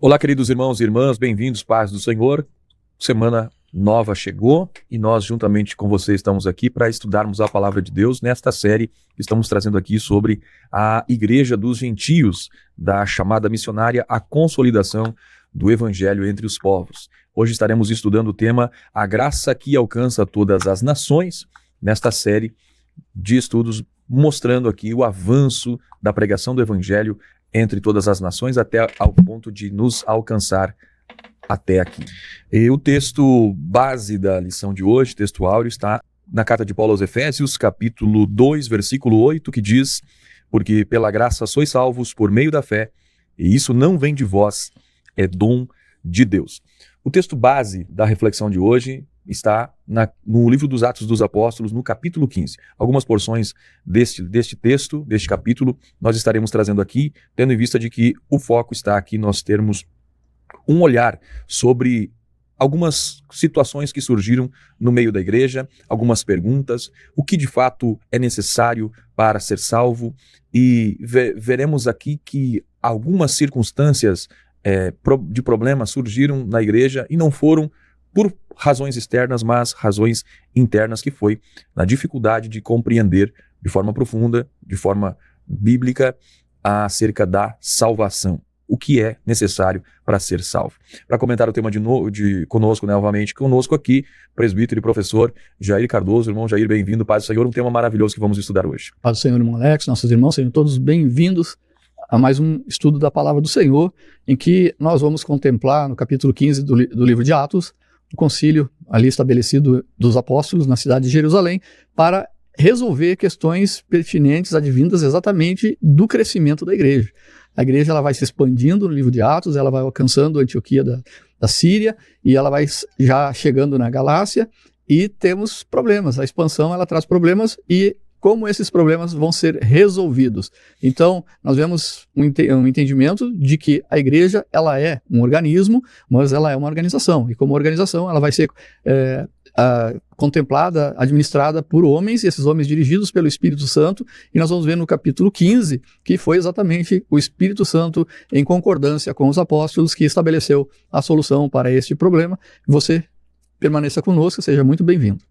Olá, queridos irmãos e irmãs, bem-vindos, paz do Senhor. Semana nova chegou e nós, juntamente com você, estamos aqui para estudarmos a Palavra de Deus nesta série que estamos trazendo aqui sobre a Igreja dos Gentios, da chamada missionária A Consolidação do Evangelho entre os Povos. Hoje estaremos estudando o tema A Graça que Alcança Todas as Nações, nesta série de estudos mostrando aqui o avanço da pregação do Evangelho entre todas as nações até ao ponto de nos alcançar até aqui. E o texto base da lição de hoje, texto áureo, está na carta de Paulo aos Efésios, capítulo 2, versículo 8, que diz: porque pela graça sois salvos por meio da fé, e isso não vem de vós, é dom de Deus. O texto base da reflexão de hoje está no livro dos Atos dos Apóstolos, no capítulo 15. Algumas porções deste texto, deste capítulo, nós estaremos trazendo aqui, tendo em vista de que o foco está aqui nós termos um olhar sobre algumas situações que surgiram no meio da igreja, algumas perguntas, o que de fato é necessário para ser salvo, e veremos aqui que algumas circunstâncias de problemas surgiram na igreja e não foram por razões externas, mas razões internas, que foi na dificuldade de compreender de forma profunda, de forma bíblica, acerca da salvação. O que é necessário para ser salvo. Para comentar o tema conosco, novamente, conosco aqui, presbítero e professor Jair Cardoso. Irmão Jair, bem-vindo, paz do Senhor, um tema maravilhoso que vamos estudar hoje. Paz do Senhor, irmão Alex, nossos irmãos, sejam todos bem-vindos a mais um estudo da Palavra do Senhor, em que nós vamos contemplar, no capítulo 15 do livro de Atos, o concílio ali estabelecido dos apóstolos na cidade de Jerusalém, para resolver questões pertinentes, advindas exatamente do crescimento da igreja. A igreja ela vai se expandindo no livro de Atos, ela vai alcançando a Antioquia da Síria, e ela vai já chegando na Galácia, e temos problemas. A expansão ela traz problemas, e como esses problemas vão ser resolvidos. Então, nós vemos um entendimento de que a igreja ela é um organismo, mas ela é uma organização. E como organização, ela vai ser contemplada, administrada por homens, e esses homens dirigidos pelo Espírito Santo. E nós vamos ver no capítulo 15, que foi exatamente o Espírito Santo, em concordância com os apóstolos, que estabeleceu a solução para este problema. Você permaneça conosco, seja muito bem-vindo.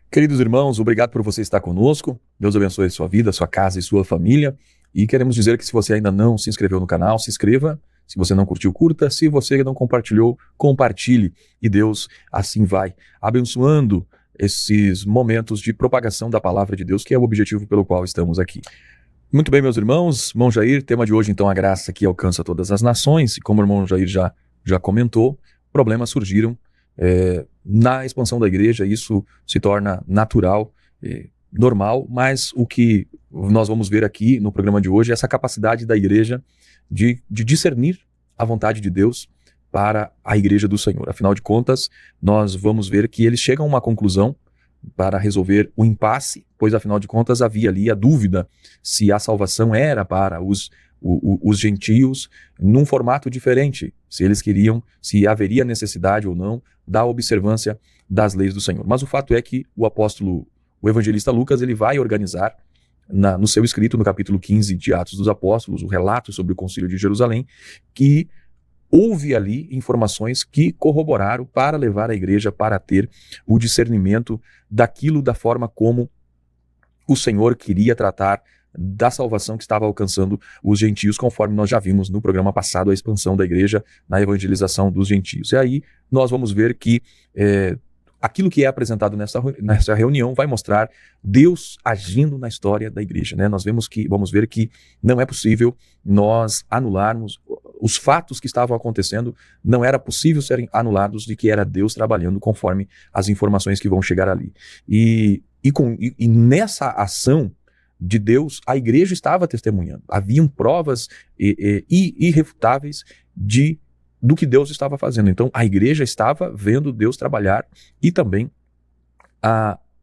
Queridos irmãos, obrigado por você estar conosco. Deus abençoe a sua vida, a sua casa e sua família. E queremos dizer que se você ainda não se inscreveu no canal, se inscreva. Se você não curtiu, curta. Se você não compartilhou, compartilhe. E Deus assim vai abençoando esses momentos de propagação da palavra de Deus, que é o objetivo pelo qual estamos aqui. Muito bem, meus irmãos. Irmão Jair, tema de hoje então, a graça que alcança todas as nações. E como o irmão Jair já comentou, problemas surgiram na expansão da igreja. Isso se torna natural, normal, mas o que nós vamos ver aqui no programa de hoje é essa capacidade da igreja de discernir a vontade de Deus para a igreja do Senhor. Afinal de contas, nós vamos ver que eles chegam a uma conclusão para resolver o impasse, pois afinal de contas havia ali a dúvida se a salvação era para os gentios num formato diferente, se eles queriam, se haveria necessidade ou não da observância das leis do Senhor. Mas o fato é que o evangelista Lucas, ele vai organizar no seu escrito, no capítulo 15 de Atos dos Apóstolos, o relato sobre o concílio de Jerusalém, que houve ali informações que corroboraram para levar a igreja para ter o discernimento daquilo, da forma como o Senhor queria tratar da salvação que estava alcançando os gentios, conforme nós já vimos no programa passado, a expansão da igreja na evangelização dos gentios. E aí nós vamos ver que aquilo que é apresentado nessa reunião vai mostrar Deus agindo na história da igreja, né? Vamos ver que não é possível nós anularmos os fatos que estavam acontecendo, não era possível serem anulados, de que era Deus trabalhando conforme as informações que vão chegar ali. E nessa ação de Deus, a igreja estava testemunhando. Haviam provas irrefutáveis do que Deus estava fazendo. Então, a igreja estava vendo Deus trabalhar, e também,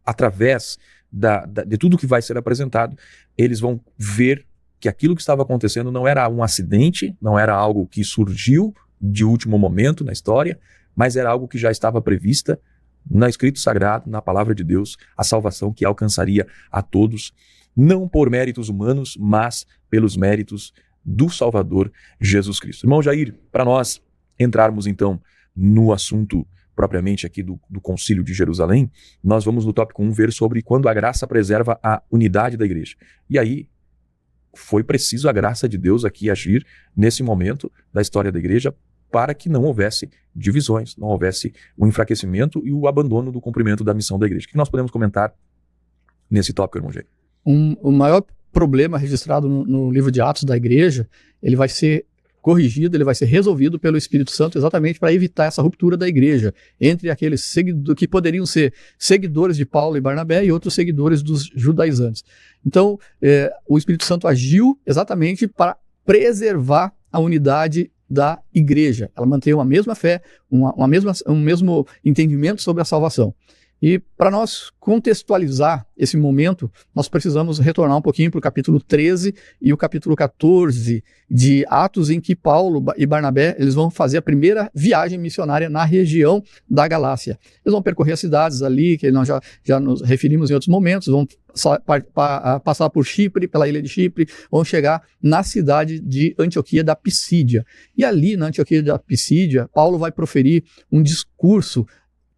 através de tudo que vai ser apresentado, eles vão ver que aquilo que estava acontecendo não era um acidente, não era algo que surgiu de último momento na história, mas era algo que já estava prevista no Escrito Sagrado, na Palavra de Deus, a salvação que alcançaria a todos, não por méritos humanos, mas pelos méritos do Salvador Jesus Cristo. Irmão Jair, para nós entrarmos então no assunto propriamente aqui do Concílio de Jerusalém, nós vamos no tópico 1 ver sobre quando a graça preserva a unidade da igreja. E aí foi preciso a graça de Deus aqui agir nesse momento da história da igreja para que não houvesse divisões, não houvesse o enfraquecimento e o abandono do cumprimento da missão da igreja. O que nós podemos comentar nesse tópico, irmão Jair? O maior problema registrado no livro de Atos da igreja, ele vai ser corrigido, ele vai ser resolvido pelo Espírito Santo exatamente para evitar essa ruptura da igreja entre aqueles que poderiam ser seguidores de Paulo e Barnabé e outros seguidores dos judaizantes. Então, o Espírito Santo agiu exatamente para preservar a unidade da igreja. Ela mantém uma mesma fé, um mesmo entendimento sobre a salvação. E para nós contextualizar esse momento, nós precisamos retornar um pouquinho para o capítulo 13 e o capítulo 14 de Atos, em que Paulo e Barnabé eles vão fazer a primeira viagem missionária na região da Galácia. Eles vão percorrer as cidades ali, que nós já nos referimos em outros momentos, vão passar por Chipre, pela ilha de Chipre, vão chegar na cidade de Antioquia da Pisídia. E ali na Antioquia da Pisídia, Paulo vai proferir um discurso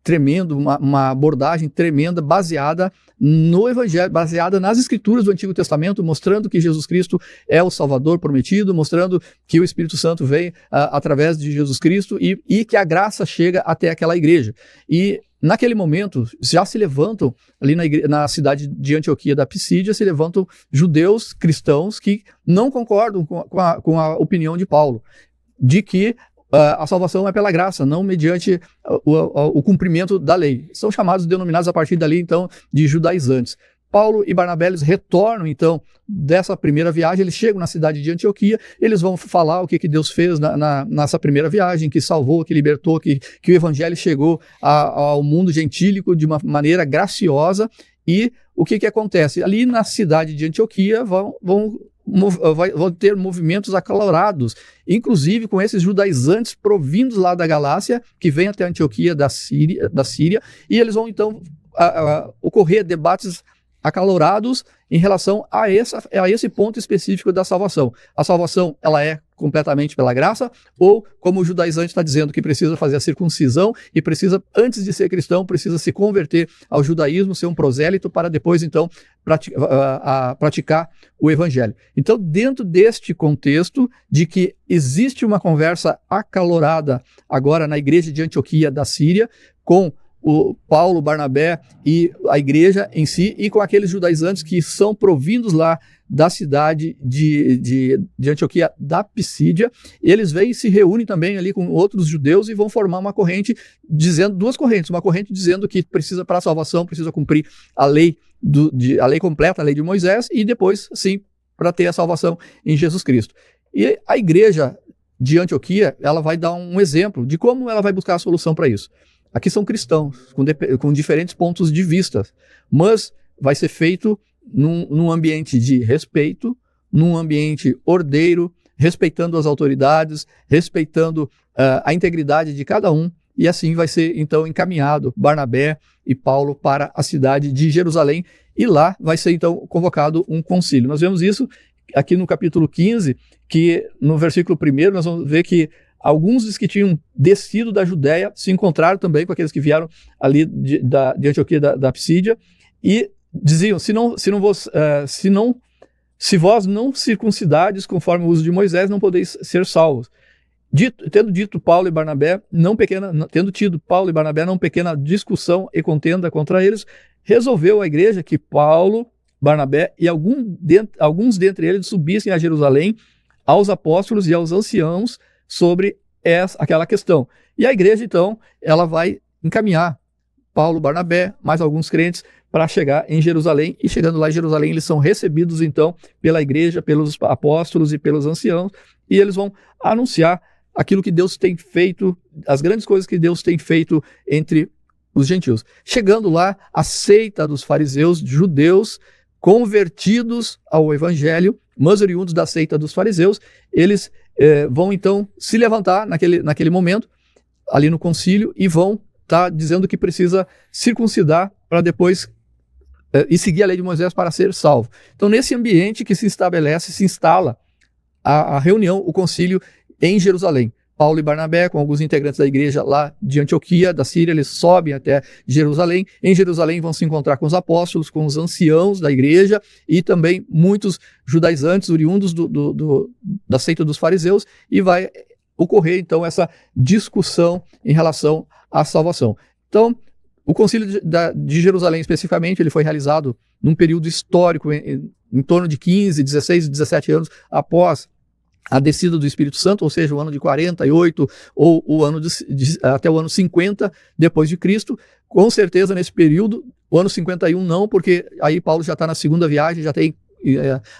tremendo, uma abordagem tremenda baseada no Evangelho, baseada nas Escrituras do Antigo Testamento, mostrando que Jesus Cristo é o Salvador prometido, mostrando que o Espírito Santo vem através de Jesus Cristo e que a graça chega até aquela igreja. E naquele momento já se levantam, ali na cidade de Antioquia da Pisídia, se levantam judeus cristãos que não concordam com a opinião de Paulo, de que a salvação é pela graça, não mediante o cumprimento da lei. São denominados a partir dali, então, de judaizantes. Paulo e Barnabé eles retornam, então, dessa primeira viagem, eles chegam na cidade de Antioquia, eles vão falar o que Deus fez nessa primeira viagem, que salvou, que libertou, que o evangelho chegou ao mundo gentílico de uma maneira graciosa. E o que acontece? Ali na cidade de Antioquia vão ter movimentos acalorados, inclusive com esses judaizantes provindos lá da Galácia, que vêm até Antioquia da Síria, e eles vão então ocorrer debates acalorados em relação a esse ponto específico da salvação. A salvação, ela é completamente pela graça, ou como o judaizante está dizendo que precisa fazer a circuncisão e precisa, antes de ser cristão, precisa se converter ao judaísmo, ser um prosélito para depois então praticar o evangelho. Então, dentro deste contexto de que existe uma conversa acalorada agora na igreja de Antioquia da Síria, com o Paulo, Barnabé e a igreja em si, e com aqueles judaizantes que são provindos lá da cidade de Antioquia da Pisídia, eles vêm e se reúnem também ali com outros judeus e vão formar uma corrente, duas correntes, uma corrente dizendo que precisa, para a salvação, precisa cumprir a lei completa, a lei de Moisés, e depois, sim, para ter a salvação em Jesus Cristo. E a igreja de Antioquia, ela vai dar um exemplo de como ela vai buscar a solução para isso. Aqui são cristãos, com diferentes pontos de vista, mas vai ser feito num ambiente de respeito, num ambiente ordeiro, respeitando as autoridades, respeitando a integridade de cada um, e assim vai ser então encaminhado Barnabé e Paulo para a cidade de Jerusalém, e lá vai ser então convocado um concílio. Nós vemos isso aqui no capítulo 15, que no versículo 1 nós vamos ver que alguns dos que tinham descido da Judéia se encontraram também com aqueles que vieram ali de Antioquia da Pisídia e diziam, se vós não circuncidardes conforme o uso de Moisés, não podeis ser salvos. Tendo tido Paulo e Barnabé não pequena discussão e contenda contra eles, resolveu a igreja que Paulo, Barnabé e alguns dentre eles subissem a Jerusalém aos apóstolos e aos anciãos sobre aquela questão. E a igreja, então, ela vai encaminhar Paulo, Barnabé, mais alguns crentes, para chegar em Jerusalém, e chegando lá em Jerusalém, eles são recebidos, então, pela igreja, pelos apóstolos e pelos anciãos, e eles vão anunciar aquilo que Deus tem feito, as grandes coisas que Deus tem feito entre os gentios. Chegando lá, a seita dos fariseus, judeus, convertidos ao evangelho, mas oriundos da seita dos fariseus, eles vão então se levantar naquele momento, ali no concílio, e vão estar dizendo que precisa circuncidar para depois e seguir a lei de Moisés para ser salvo. Então, nesse ambiente que se instala a reunião, o concílio em Jerusalém. Paulo e Barnabé, com alguns integrantes da igreja lá de Antioquia, da Síria, eles sobem até Jerusalém. Em Jerusalém vão se encontrar com os apóstolos, com os anciãos da igreja e também muitos judaizantes oriundos da seita dos fariseus, e vai ocorrer então essa discussão em relação à salvação. Então, o concílio de Jerusalém especificamente, ele foi realizado num período histórico em torno de 15, 16, 17 anos após a descida do Espírito Santo, ou seja, o ano de 48 ou o ano até o ano 50 depois de Cristo. Com certeza nesse período, o ano 51 não, porque aí Paulo já está na segunda viagem, já tem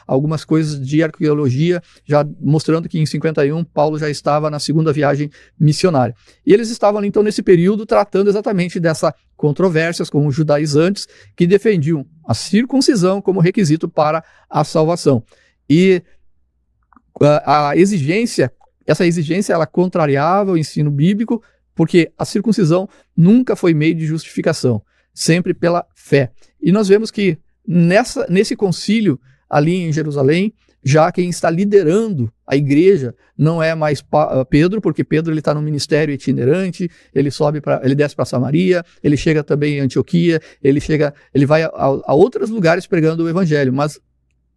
algumas coisas de arqueologia já mostrando que em 51 Paulo já estava na segunda viagem missionária. E eles estavam então nesse período tratando exatamente dessas controvérsias com os judaizantes que defendiam a circuncisão como requisito para a salvação. E essa exigência ela contrariava o ensino bíblico, porque a circuncisão nunca foi meio de justificação, sempre pela fé. E nós vemos que nesse concílio ali em Jerusalém, já quem está liderando a igreja não é mais Pedro, porque Pedro ele está no ministério itinerante, ele desce para Samaria, ele chega também em Antioquia, ele vai a outros lugares pregando o evangelho, mas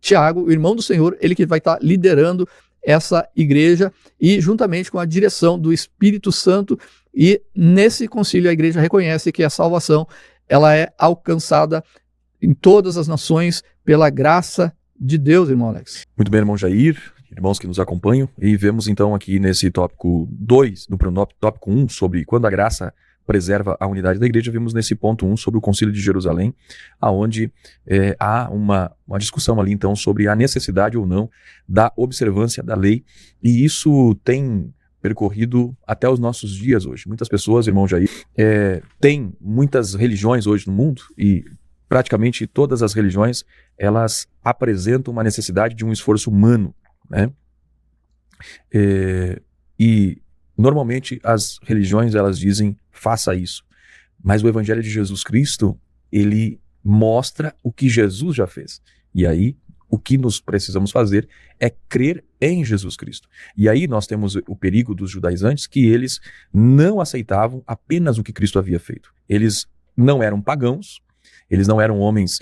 Tiago, o irmão do Senhor, ele que vai estar liderando essa igreja e juntamente com a direção do Espírito Santo, e nesse concílio a igreja reconhece que a salvação ela é alcançada em todas as nações pela graça de Deus, irmão Alex. Muito bem, irmão Jair, irmãos que nos acompanham, e vemos então aqui nesse tópico 2, no tópico 1, sobre quando a graça preserva a unidade da igreja, vimos nesse ponto 1 sobre o concílio de Jerusalém, aonde há uma discussão ali então sobre a necessidade ou não da observância da lei, e isso tem percorrido até os nossos dias hoje. Muitas pessoas, irmão Jair, tem muitas religiões hoje no mundo, e praticamente todas as religiões, elas apresentam uma necessidade de um esforço humano, né? E normalmente as religiões elas dizem faça isso, mas o Evangelho de Jesus Cristo ele mostra o que Jesus já fez, e aí o que nós precisamos fazer é crer em Jesus Cristo. E aí nós temos o perigo dos judaizantes, que eles não aceitavam apenas o que Cristo havia feito. Eles não eram pagãos, eles não eram homens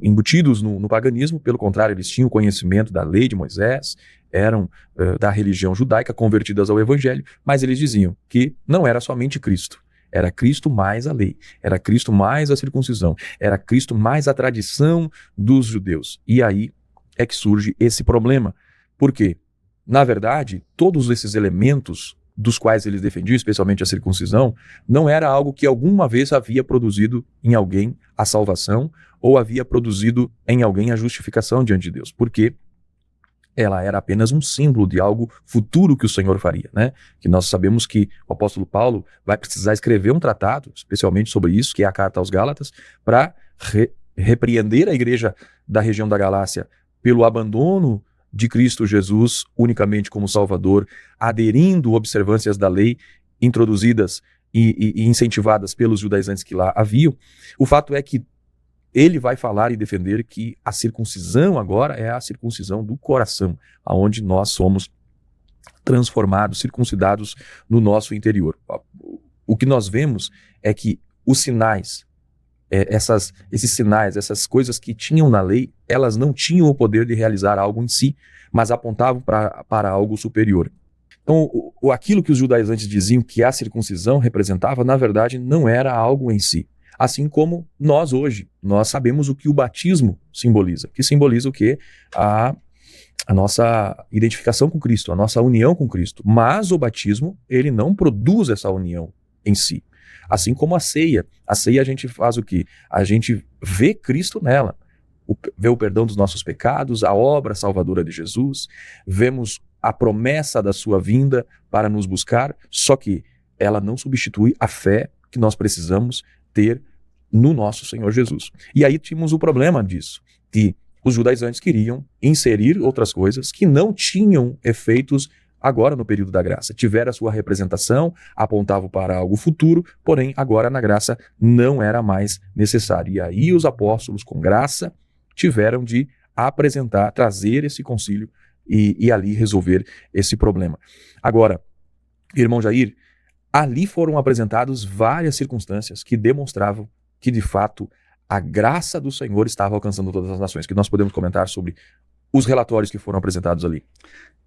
embutidos no paganismo, pelo contrário, eles tinham conhecimento da lei de Moisés, eram da religião judaica, convertidas ao evangelho, mas eles diziam que não era somente Cristo, era Cristo mais a lei, era Cristo mais a circuncisão, era Cristo mais a tradição dos judeus. E aí é que surge esse problema, porque, na verdade, todos esses elementos dos quais eles defendiam, especialmente a circuncisão, não era algo que alguma vez havia produzido em alguém a salvação ou havia produzido em alguém a justificação diante de Deus, porque ela era apenas um símbolo de algo futuro que o Senhor faria, né? Que nós sabemos que o apóstolo Paulo vai precisar escrever um tratado, especialmente sobre isso, que é a carta aos Gálatas, para repreender a igreja da região da Galácia pelo abandono de Cristo Jesus unicamente como Salvador, aderindo observâncias da lei introduzidas e incentivadas pelos judaizantes que lá haviam. O fato é que ele vai falar e defender que a circuncisão agora é a circuncisão do coração, aonde nós somos transformados, circuncidados no nosso interior. O que nós vemos é que os sinais, esses sinais, essas coisas que tinham na lei, elas não tinham o poder de realizar algo em si, mas apontavam para algo superior. Então, aquilo que os judaizantes diziam que a circuncisão representava, na verdade, não era algo em si. Assim como nós hoje, nós sabemos o que o batismo simboliza, que simboliza o quê? A nossa identificação com Cristo, a nossa união com Cristo. Mas o batismo, ele não produz essa união em si. Assim como a ceia a gente faz o quê? A gente vê Cristo nela, vê o perdão dos nossos pecados, a obra salvadora de Jesus, vemos a promessa da sua vinda para nos buscar, só que ela não substitui a fé que nós precisamos ter no nosso Senhor Jesus. E aí tínhamos o problema disso, que os judaizantes queriam inserir outras coisas que não tinham efeitos agora no período da graça. Tiveram a sua representação, apontavam para algo futuro, porém agora na graça não era mais necessário. E aí os apóstolos com graça tiveram de apresentar, trazer esse concílio e ali resolver esse problema. Agora, irmão Jair, ali foram apresentadas várias circunstâncias que demonstravam que, de fato, a graça do Senhor estava alcançando todas as nações. Que nós podemos comentar sobre os relatórios que foram apresentados ali.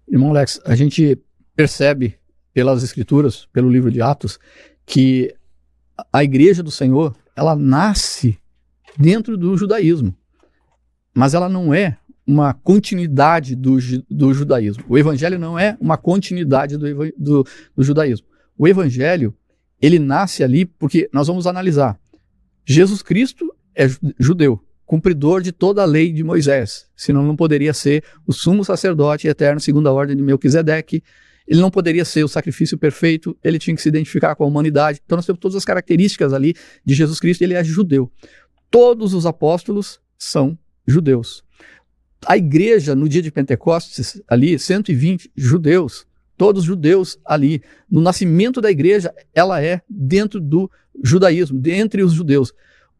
Irmão Lex, a gente percebe pelas Escrituras, pelo livro de Atos, que a igreja do Senhor, ela nasce dentro do judaísmo, mas ela não é uma continuidade do judaísmo. O evangelho não é uma continuidade do judaísmo. O evangelho, ele nasce ali porque nós vamos analisar. Jesus Cristo é judeu, cumpridor de toda a lei de Moisés, senão não poderia ser o sumo sacerdote eterno segundo a ordem de Melquisedeque. Ele não poderia ser o sacrifício perfeito, ele tinha que se identificar com a humanidade. Então nós temos todas as características ali de Jesus Cristo, ele é judeu. Todos os apóstolos são judeus. A igreja, no dia de Pentecostes, ali, 120 judeus, todos judeus ali. No nascimento da igreja, ela é dentro do judaísmo, dentre os judeus.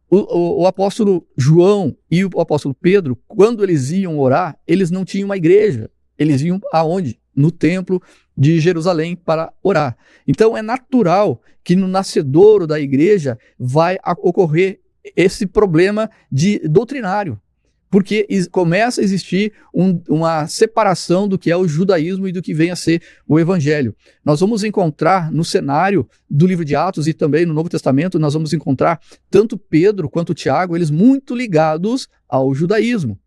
O apóstolo João e o apóstolo Pedro, quando eles iam orar, eles não tinham uma igreja. Eles iam aonde? No templo de Jerusalém para orar. Então é natural que no nascedouro da igreja vai ocorrer esse problema doutrinário, porque começa a existir uma separação do que é o judaísmo e do que vem a ser o evangelho. Nós vamos encontrar no cenário do livro de Atos e também no Novo Testamento, nós vamos encontrar tanto Pedro quanto Tiago, eles muito ligados ao judaísmo.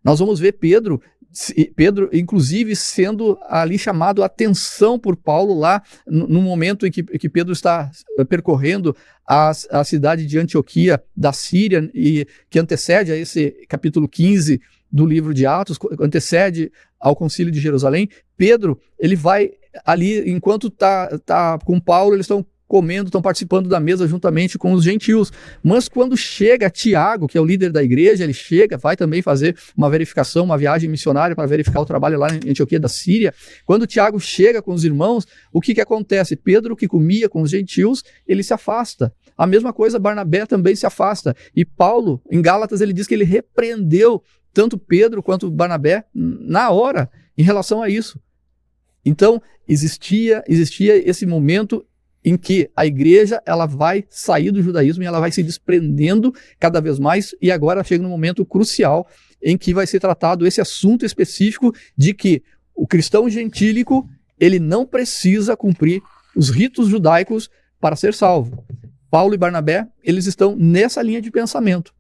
Nós vamos ver Pedro, inclusive, sendo ali chamado a atenção por Paulo lá no momento em que Pedro está percorrendo a cidade de Antioquia da Síria, e que antecede a esse capítulo 15 do livro de Atos, antecede ao concílio de Jerusalém. Pedro, ele vai ali, enquanto tá com Paulo, eles estão comendo, estão participando da mesa juntamente com os gentios. Mas quando chega Tiago, que é o líder da igreja, ele chega, vai também fazer uma verificação, uma viagem missionária para verificar o trabalho lá em Antioquia da Síria. Quando Tiago chega com os irmãos, o que acontece? Pedro, que comia com os gentios, ele se afasta. A mesma coisa, Barnabé também se afasta. E Paulo, em Gálatas, ele diz que ele repreendeu tanto Pedro quanto Barnabé na hora em relação a isso. Então, existia esse momento em que a igreja ela vai sair do judaísmo e ela vai se desprendendo cada vez mais, e agora chega num momento crucial em que vai ser tratado esse assunto específico de que o cristão gentílico ele não precisa cumprir os ritos judaicos para ser salvo. Paulo e Barnabé, eles estão nessa linha de pensamento,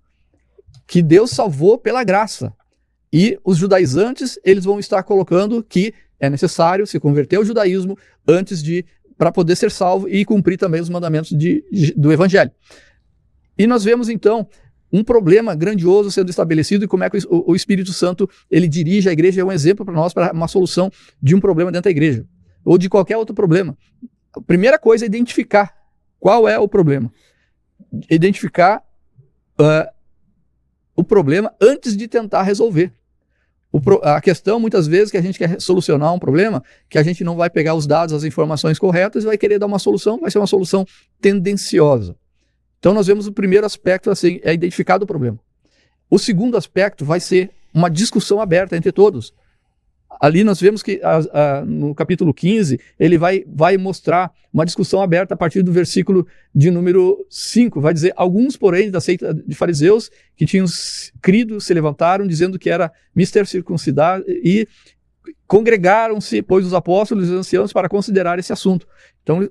que Deus salvou pela graça, e os judaizantes eles vão estar colocando que é necessário se converter ao judaísmo antes para poder ser salvo e cumprir também os mandamentos do evangelho. E nós vemos então um problema grandioso sendo estabelecido e como é que o Espírito Santo ele dirige a igreja. É um exemplo para nós, para uma solução de um problema dentro da igreja ou de qualquer outro problema. A primeira coisa é identificar qual é o problema. Identificar o problema antes de tentar resolver. A questão, muitas vezes, que a gente quer solucionar um problema, que a gente não vai pegar os dados, as informações corretas e vai querer dar uma solução, vai ser uma solução tendenciosa. Então nós vemos o primeiro aspecto, assim, é identificar o problema. O segundo aspecto vai ser uma discussão aberta entre todos. Ali nós vemos que no capítulo 15, ele vai mostrar uma discussão aberta a partir do versículo de número 5. Vai dizer, alguns, porém, da seita de fariseus que tinham crido se levantaram, dizendo que era mister circuncidar, e congregaram-se, pois, os apóstolos e os anciãos para considerar esse assunto. Então,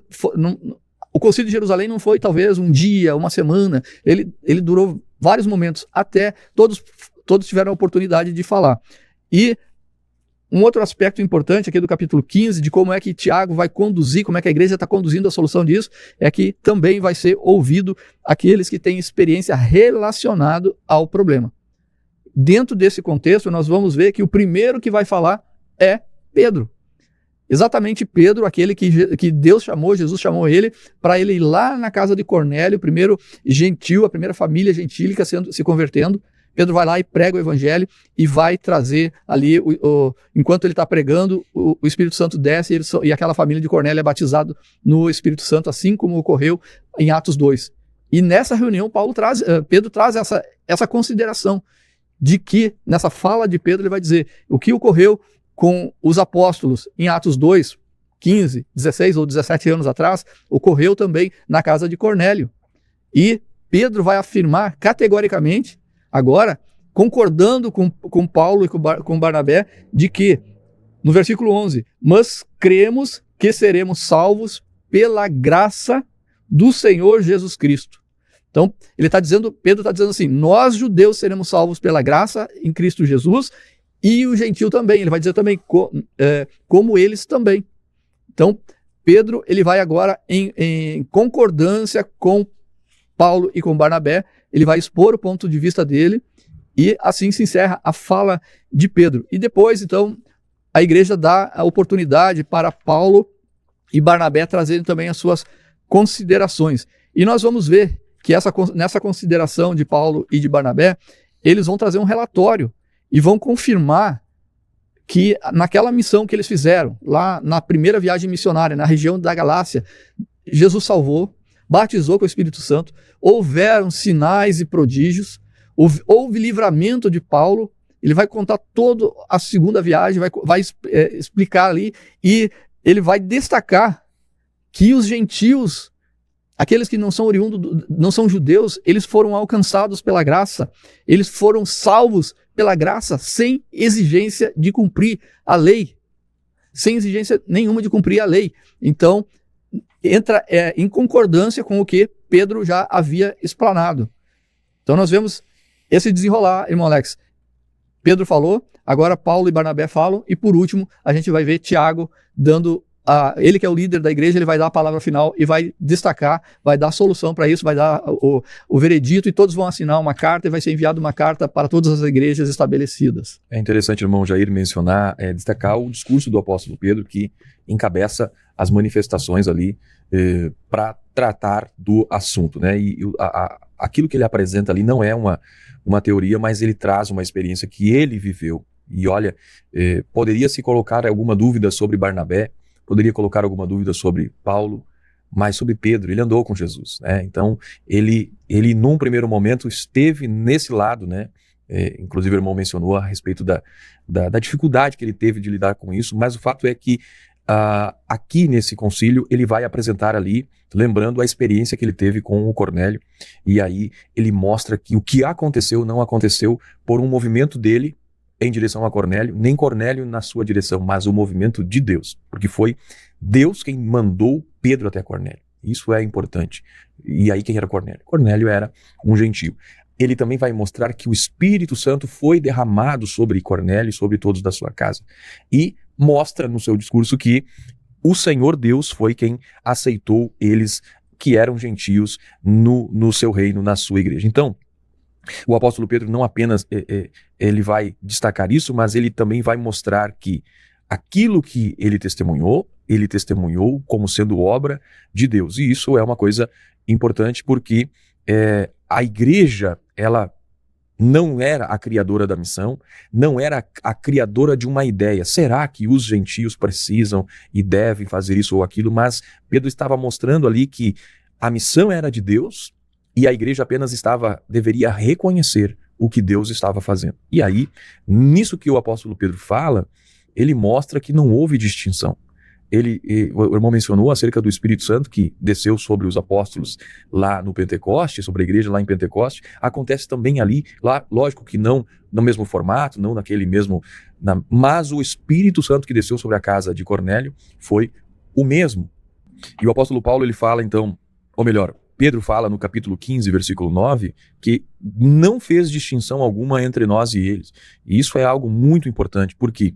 o concílio de Jerusalém não foi talvez um dia, uma semana, ele durou vários momentos, até todos tiveram a oportunidade de falar. E um outro aspecto importante aqui do capítulo 15, de como é que Tiago vai conduzir, como é que a igreja está conduzindo a solução disso, é que também vai ser ouvido aqueles que têm experiência relacionada ao problema. Dentro desse contexto, nós vamos ver que o primeiro que vai falar é Pedro. Exatamente Pedro, aquele que Deus chamou, Jesus chamou ele, para ele ir lá na casa de Cornélio, o primeiro gentil, a primeira família gentílica se convertendo. Pedro vai lá e prega o evangelho e vai trazer ali, enquanto ele está pregando, o Espírito Santo desce e aquela família de Cornélio é batizado no Espírito Santo, assim como ocorreu em Atos 2. E nessa reunião, Pedro traz essa consideração de que, nessa fala de Pedro, ele vai dizer o que ocorreu com os apóstolos em Atos 2, 15, 16 ou 17 anos atrás, ocorreu também na casa de Cornélio. E Pedro vai afirmar categoricamente, agora, concordando com Paulo e com Barnabé, de que, no versículo 11, mas cremos que seremos salvos pela graça do Senhor Jesus Cristo. Então, Pedro está dizendo assim, nós judeus seremos salvos pela graça em Cristo Jesus, e o gentio também. Ele vai dizer também como eles também. Então, Pedro ele vai agora em concordância com Paulo e com Barnabé, ele vai expor o ponto de vista dele, e assim se encerra a fala de Pedro. E depois, então, a igreja dá a oportunidade para Paulo e Barnabé trazerem também as suas considerações. E nós vamos ver que nessa consideração de Paulo e de Barnabé, eles vão trazer um relatório e vão confirmar que naquela missão que eles fizeram, lá na primeira viagem missionária, na região da Galácia, Jesus salvou, batizou com o Espírito Santo, houveram sinais e prodígios, houve livramento de Paulo. Ele vai contar toda a segunda viagem, vai explicar ali, e ele vai destacar que os gentios, aqueles que não são oriundos, não são judeus, eles foram alcançados pela graça, eles foram salvos pela graça, sem exigência de cumprir a lei, sem exigência nenhuma de cumprir a lei. Então, entra em concordância com o que Pedro já havia explanado. Então, nós vemos esse desenrolar, irmão Alex. Pedro falou, agora Paulo e Barnabé falam, e por último, a gente vai ver Tiago dando, ele que é o líder da igreja, ele vai dar a palavra final e vai destacar, vai dar a solução para isso, vai dar o veredito, e todos vão assinar uma carta, e vai ser enviada uma carta para todas as igrejas estabelecidas. É interessante, irmão Jair, mencionar, destacar o discurso do apóstolo Pedro, que encabeça as manifestações ali para tratar do assunto, né? E aquilo que ele apresenta ali não é uma teoria, mas ele traz uma experiência que ele viveu. E olha, poderia se colocar alguma dúvida sobre Barnabé, poderia colocar alguma dúvida sobre Paulo, mas sobre Pedro, ele andou com Jesus, né? Então, ele num primeiro momento esteve nesse lado, né? Inclusive o irmão mencionou a respeito da dificuldade que ele teve de lidar com isso, mas o fato é que aqui nesse concílio ele vai apresentar ali, lembrando a experiência que ele teve com o Cornélio, e aí ele mostra que o que aconteceu não aconteceu por um movimento dele em direção a Cornélio, nem Cornélio na sua direção, mas o movimento de Deus, porque foi Deus quem mandou Pedro até Cornélio. Isso é importante. E aí quem era Cornélio? Cornélio era um gentio. Ele também vai mostrar que o Espírito Santo foi derramado sobre Cornélio e sobre todos da sua casa. E mostra no seu discurso que o Senhor Deus foi quem aceitou eles que eram gentios no seu reino, na sua igreja. Então, o apóstolo Pedro não apenas ele vai destacar isso, mas ele também vai mostrar que aquilo que ele testemunhou como sendo obra de Deus. E isso é uma coisa importante porque a igreja, ela não era a criadora da missão, não era a criadora de uma ideia. Será que os gentios precisam e devem fazer isso ou aquilo? Mas Pedro estava mostrando ali que a missão era de Deus e a igreja apenas deveria reconhecer o que Deus estava fazendo. E aí, nisso que o apóstolo Pedro fala, ele mostra que não houve distinção. O irmão mencionou acerca do Espírito Santo que desceu sobre os apóstolos lá no Pentecoste, sobre a igreja lá em Pentecoste. Acontece também ali, lá, lógico que não no mesmo formato, não naquele mesmo, mas o Espírito Santo que desceu sobre a casa de Cornélio foi o mesmo. E o apóstolo Paulo, ele fala então, ou melhor, Pedro fala no capítulo 15, versículo 9, que não fez distinção alguma entre nós e eles. E isso é algo muito importante, porque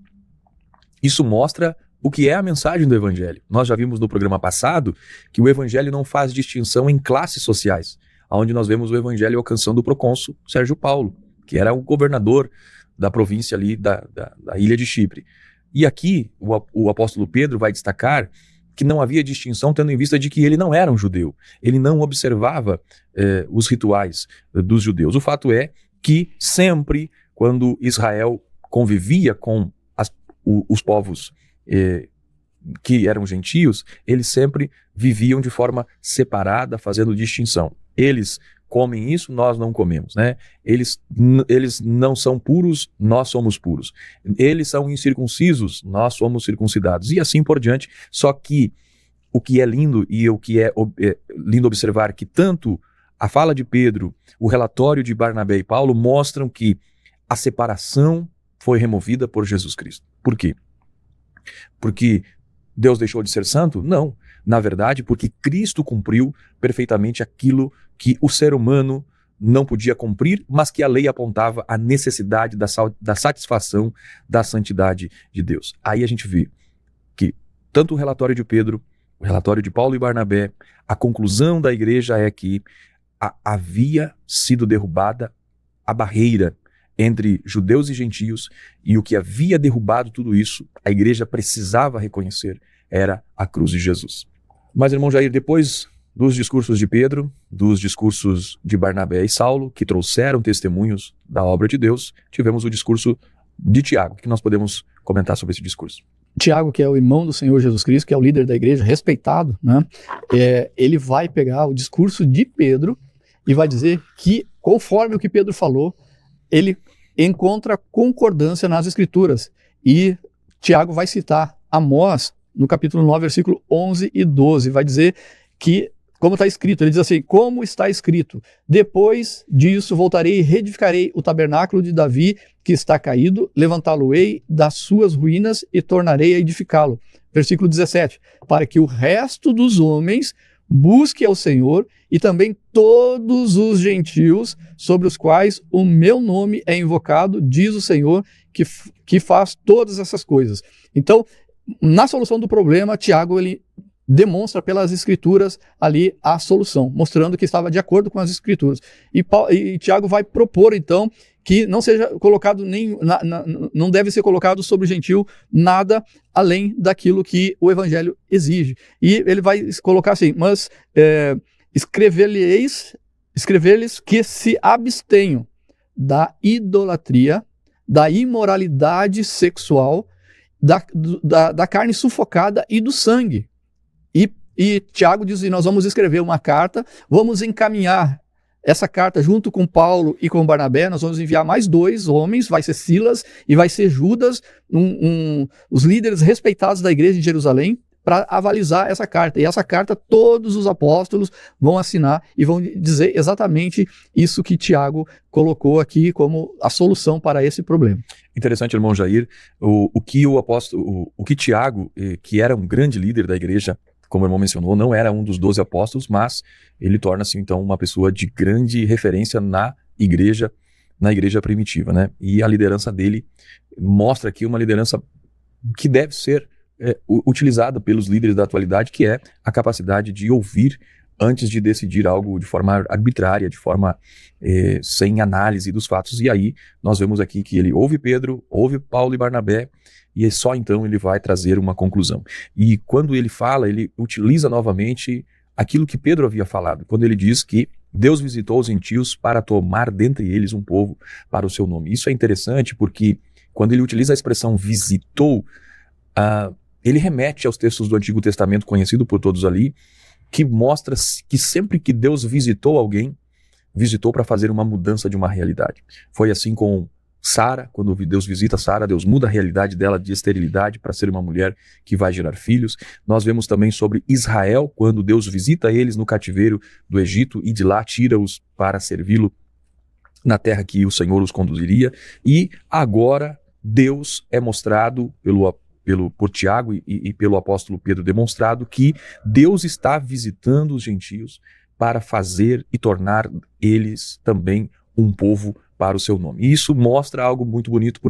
isso mostra o que é a mensagem do Evangelho. Nós já vimos no programa passado que o Evangelho não faz distinção em classes sociais, onde nós vemos o Evangelho alcançando o procônsul Sérgio Paulo, que era o governador da província ali da ilha de Chipre. E aqui o apóstolo Pedro vai destacar que não havia distinção, tendo em vista de que ele não era um judeu, ele não observava os rituais dos judeus. O fato é que sempre, quando Israel convivia com os povos que eram gentios, eles sempre viviam de forma separada, fazendo distinção. Eles comem isso, nós não comemos, né? Eles não são puros, nós somos puros. Eles são incircuncisos, nós somos circuncidados. E assim por diante. Só que o que é lindo e o que é lindo observar que tanto a fala de Pedro, o relatório de Barnabé e Paulo mostram que a separação foi removida por Jesus Cristo. Por quê? Porque Deus deixou de ser santo? Não. Na verdade, porque Cristo cumpriu perfeitamente aquilo que o ser humano não podia cumprir, mas que a lei apontava a necessidade da satisfação da santidade de Deus. Aí a gente vê que tanto o relatório de Pedro, o relatório de Paulo e Barnabé, a conclusão da igreja é que havia sido derrubada a barreira entre judeus e gentios, e o que havia derrubado tudo isso, a igreja precisava reconhecer, era a cruz de Jesus. Mas, irmão Jair, depois dos discursos de Pedro, dos discursos de Barnabé e Saulo, que trouxeram testemunhos da obra de Deus, tivemos o discurso de Tiago. O que nós podemos comentar sobre esse discurso? Tiago, que é o irmão do Senhor Jesus Cristo, que é o líder da igreja, respeitado, né? Ele vai pegar o discurso de Pedro e vai dizer que, conforme o que Pedro falou, ele encontra concordância nas Escrituras. E Tiago vai citar Amós, no capítulo 9, versículo 11 e 12, vai dizer que, como está escrito, ele diz assim: como está escrito, depois disso voltarei e reedificarei o tabernáculo de Davi, que está caído, levantá-lo-ei das suas ruínas e tornarei a edificá-lo. Versículo 17, para que o resto dos homens busque ao Senhor e também todos os gentios sobre os quais o meu nome é invocado, diz o Senhor, que faz todas essas coisas. Então, na solução do problema, Tiago ele demonstra pelas Escrituras ali a solução, mostrando que estava de acordo com as Escrituras. E Tiago vai propor, então, que não seja colocado não deve ser colocado sobre o gentil nada além daquilo que o Evangelho exige. E ele vai colocar assim: mas escrever-lhes que se abstenham da idolatria, da imoralidade sexual, da carne sufocada e do sangue. E Tiago diz: nós vamos escrever uma carta, vamos encaminhar essa carta junto com Paulo e com Barnabé, nós vamos enviar mais 2 homens, vai ser Silas e vai ser Judas, os líderes respeitados da igreja de Jerusalém, para avalizar essa carta. E essa carta todos os apóstolos vão assinar e vão dizer exatamente isso que Tiago colocou aqui como a solução para esse problema. Interessante, irmão Jair, o que Tiago, que era um grande líder da igreja, como o irmão mencionou, não era um dos 12 apóstolos, mas ele torna-se então uma pessoa de grande referência na igreja primitiva, né? E a liderança dele mostra aqui uma liderança que deve ser utilizada pelos líderes da atualidade, que é a capacidade de ouvir antes de decidir algo de forma arbitrária, de forma sem análise dos fatos. E aí nós vemos aqui que ele ouve Pedro, ouve Paulo e Barnabé, e só então ele vai trazer uma conclusão. E quando ele fala, ele utiliza novamente aquilo que Pedro havia falado, quando ele diz que Deus visitou os gentios para tomar dentre eles um povo para o seu nome. Isso é interessante porque quando ele utiliza a expressão visitou, ele remete aos textos do Antigo Testamento conhecido por todos ali, que mostra que sempre que Deus visitou alguém, visitou para fazer uma mudança de uma realidade. Foi assim com Sara, quando Deus visita Sara, Deus muda a realidade dela de esterilidade para ser uma mulher que vai gerar filhos. Nós vemos também sobre Israel, quando Deus visita eles no cativeiro do Egito e de lá tira-os para servi-lo na terra que o Senhor os conduziria. E agora Deus é mostrado por Tiago e pelo apóstolo Pedro, demonstrado que Deus está visitando os gentios para fazer e tornar eles também um povo para o seu nome. E isso mostra algo muito bonito,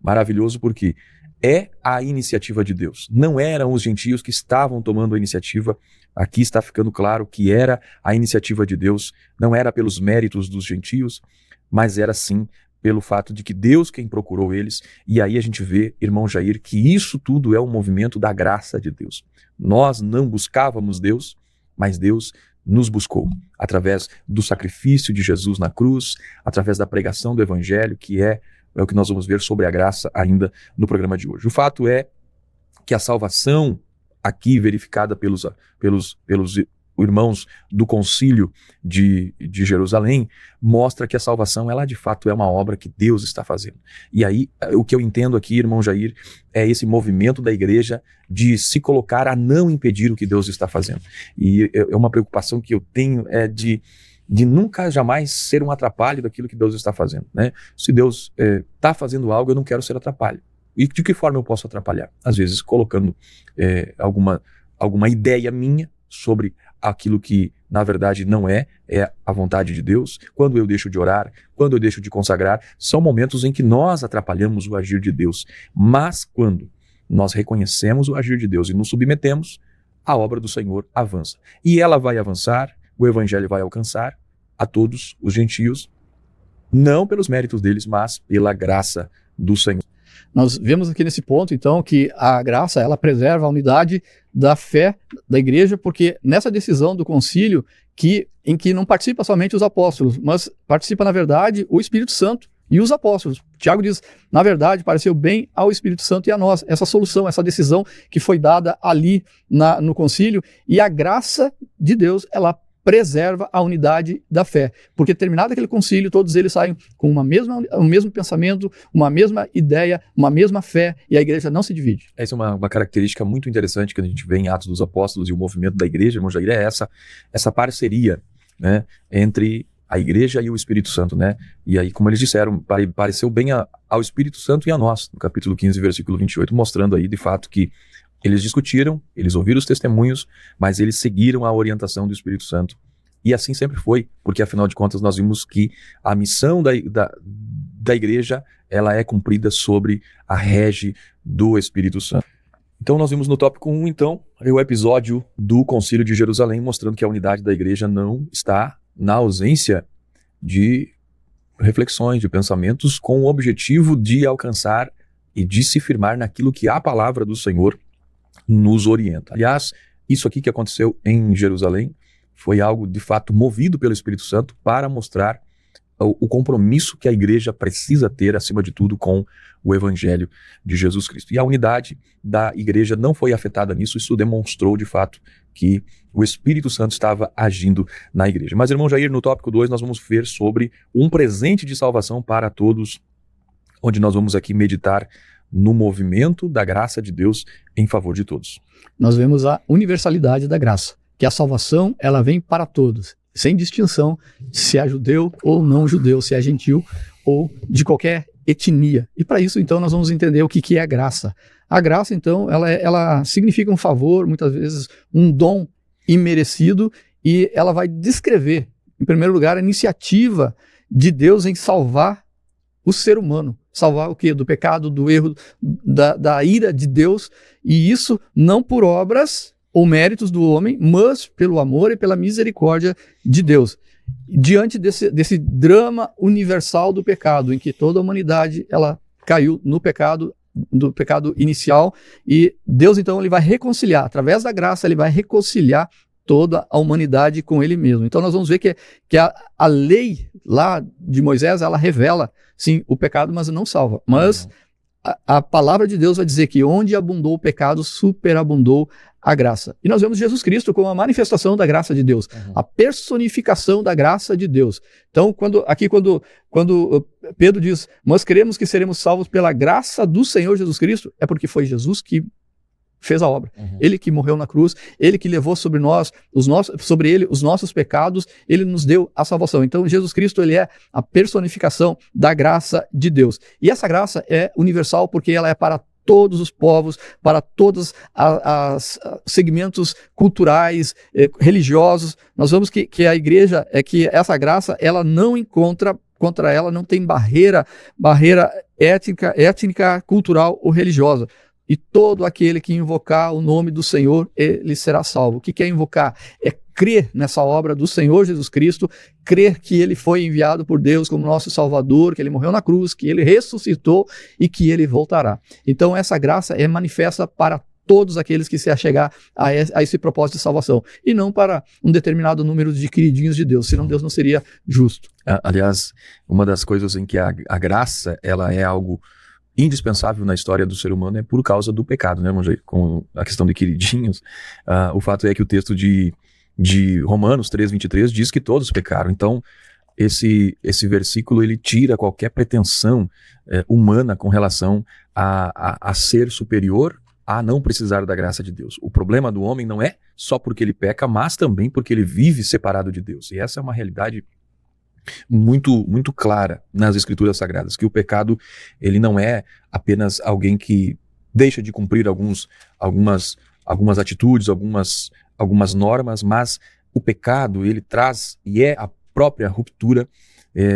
maravilhoso, porque é a iniciativa de Deus. Não eram os gentios que estavam tomando a iniciativa. Aqui está ficando claro que era a iniciativa de Deus, não era pelos méritos dos gentios, mas era sim pelo fato de que Deus quem procurou eles. E aí a gente vê, irmão Jair, que isso tudo é um movimento da graça de Deus. Nós não buscávamos Deus, mas Deus nos buscou através do sacrifício de Jesus na cruz, através da pregação do Evangelho, que é o que nós vamos ver sobre a graça ainda no programa de hoje. O fato é que a salvação aqui verificada pelos irmãos do concílio de Jerusalém, mostra que a salvação, ela de fato é uma obra que Deus está fazendo. E aí, o que eu entendo aqui, irmão Jair, é esse movimento da igreja de se colocar a não impedir o que Deus está fazendo. E é uma preocupação que eu tenho de nunca, jamais ser um atrapalho daquilo que Deus está fazendo, né? Se Deus está fazendo algo, eu não quero ser atrapalho. E de que forma eu posso atrapalhar? Às vezes colocando alguma ideia minha sobre aquilo que na verdade não é a vontade de Deus. Quando eu deixo de orar, quando eu deixo de consagrar, são momentos em que nós atrapalhamos o agir de Deus. Mas quando nós reconhecemos o agir de Deus e nos submetemos, a obra do Senhor avança. E ela vai avançar, o evangelho vai alcançar a todos os gentios, não pelos méritos deles, mas pela graça do Senhor. Nós vemos aqui nesse ponto, então, que a graça, ela preserva a unidade da fé da igreja, porque nessa decisão do concílio, em que não participa somente os apóstolos, mas participa, na verdade, o Espírito Santo e os apóstolos. Tiago diz, na verdade, pareceu bem ao Espírito Santo e a nós, essa solução, essa decisão que foi dada ali no concílio, e a graça de Deus, ela preserva a unidade da fé, porque terminado aquele concílio, todos eles saem com o mesmo pensamento, uma mesma ideia, uma mesma fé, e a igreja não se divide. Essa é uma característica muito interessante que a gente vê em Atos dos Apóstolos e o movimento da igreja, irmão Jair, é essa parceria, né, entre a igreja e o Espírito Santo, né? E aí, como eles disseram, pareceu bem ao Espírito Santo e a nós, no capítulo 15, versículo 28, mostrando aí, de fato, que eles discutiram, eles ouviram os testemunhos, mas eles seguiram a orientação do Espírito Santo. E assim sempre foi, porque afinal de contas nós vimos que a missão da igreja, ela é cumprida sobre a rege do Espírito Santo. Então nós vimos no tópico 1, então, o episódio do Concílio de Jerusalém, mostrando que a unidade da igreja não está na ausência de reflexões, de pensamentos, com o objetivo de alcançar e de se firmar naquilo que a palavra do Senhor nos orienta. Aliás, isso aqui que aconteceu em Jerusalém foi algo, de fato, movido pelo Espírito Santo para mostrar o compromisso que a igreja precisa ter, acima de tudo, com o Evangelho de Jesus Cristo. E a unidade da igreja não foi afetada nisso, isso demonstrou, de fato, que o Espírito Santo estava agindo na igreja. Mas, irmão Jair, no tópico 2, nós vamos ver sobre um presente de salvação para todos, onde nós vamos aqui meditar no movimento da graça de Deus em favor de todos. Nós vemos a universalidade da graça, que a salvação, ela vem para todos, sem distinção se é judeu ou não judeu, se é gentil ou de qualquer etnia. E para isso, então, nós vamos entender o que é a graça. A graça, então, ela significa um favor, muitas vezes um dom imerecido, e ela vai descrever, em primeiro lugar, a iniciativa de Deus em salvar o ser humano. Salvar o quê? Do pecado, do erro, da ira de Deus, e isso não por obras ou méritos do homem, mas pelo amor e pela misericórdia de Deus. Diante desse drama universal do pecado, em que toda a humanidade ela caiu no pecado, do pecado inicial, e Deus então ele vai reconciliar, através da graça ele vai reconciliar toda a humanidade com ele mesmo. Então nós vamos ver que a lei lá de Moisés, ela revela, sim, o pecado, mas não salva. Mas a palavra de Deus vai dizer que onde abundou o pecado, superabundou a graça. E nós vemos Jesus Cristo como a manifestação da graça de Deus, a personificação da graça de Deus. Então, quando Pedro diz, nós queremos que seremos salvos pela graça do Senhor Jesus Cristo, é porque foi Jesus que fez a obra. Ele que morreu na cruz, ele que levou sobre ele os nossos pecados, ele nos deu a salvação. Então, Jesus Cristo, ele é a personificação da graça de Deus. E essa graça é universal porque ela é para todos os povos, para todos os segmentos culturais, religiosos. Nós vemos que a igreja, que essa graça, ela não encontra, contra ela não tem barreira étnica, cultural ou religiosa. E todo aquele que invocar o nome do Senhor, ele será salvo. O que é invocar? É crer nessa obra do Senhor Jesus Cristo, crer que ele foi enviado por Deus como nosso Salvador, que ele morreu na cruz, que ele ressuscitou e que ele voltará. Então essa graça é manifesta para todos aqueles que se achegar a esse propósito de salvação, e não para um determinado número de queridinhos de Deus, senão Deus não seria justo. Aliás, uma das coisas em que a graça ela é algo indispensável na história do ser humano é por causa do pecado, né, irmão Jair? Com a questão de queridinhos, o fato é que o texto de de Romanos 3:23 diz que todos pecaram. Então, esse versículo ele tira qualquer pretensão humana com relação a ser superior, a não precisar da graça de Deus. O problema do homem não é só porque ele peca, mas também porque ele vive separado de Deus. E essa é uma realidade muito, muito clara nas Escrituras Sagradas, que o pecado ele não é apenas alguém que deixa de cumprir algumas atitudes, algumas normas, mas o pecado ele traz e é a própria ruptura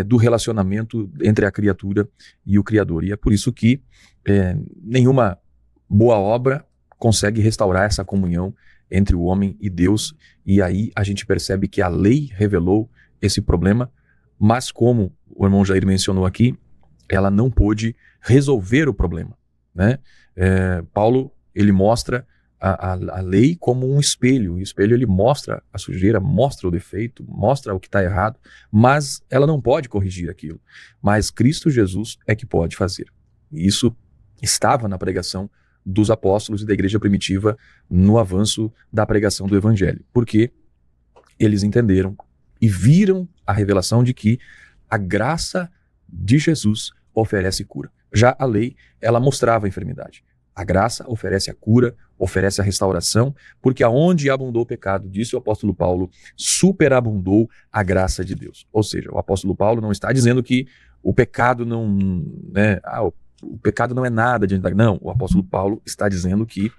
do relacionamento entre a criatura e o Criador. E é por isso que nenhuma boa obra consegue restaurar essa comunhão entre o homem e Deus. E aí a gente percebe que a lei revelou esse problema, mas como o irmão Jair mencionou aqui, ela não pôde resolver o problema, né? Paulo, ele mostra a lei como um espelho. O espelho ele mostra a sujeira, mostra o defeito, mostra o que está errado, mas ela não pode corrigir aquilo. Mas Cristo Jesus é que pode fazer. E isso estava na pregação dos apóstolos e da igreja primitiva no avanço da pregação do evangelho. Porque eles entenderam e viram a revelação de que a graça de Jesus oferece cura. Já a lei, ela mostrava a enfermidade. A graça oferece a cura, oferece a restauração, porque aonde abundou o pecado, disse o apóstolo Paulo, superabundou a graça de Deus. Ou seja, o apóstolo Paulo não está dizendo que o pecado não, né, o pecado não é nada diante da... Não, o apóstolo Paulo está dizendo que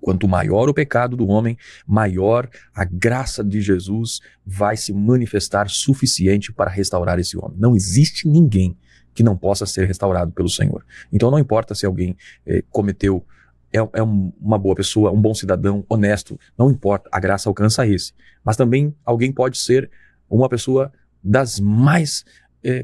quanto maior o pecado do homem, maior a graça de Jesus vai se manifestar suficiente para restaurar esse homem. Não existe ninguém que não possa ser restaurado pelo Senhor. Então não importa se alguém cometeu, uma boa pessoa, um bom cidadão, honesto, não importa, a graça alcança esse. Mas também alguém pode ser uma pessoa das mais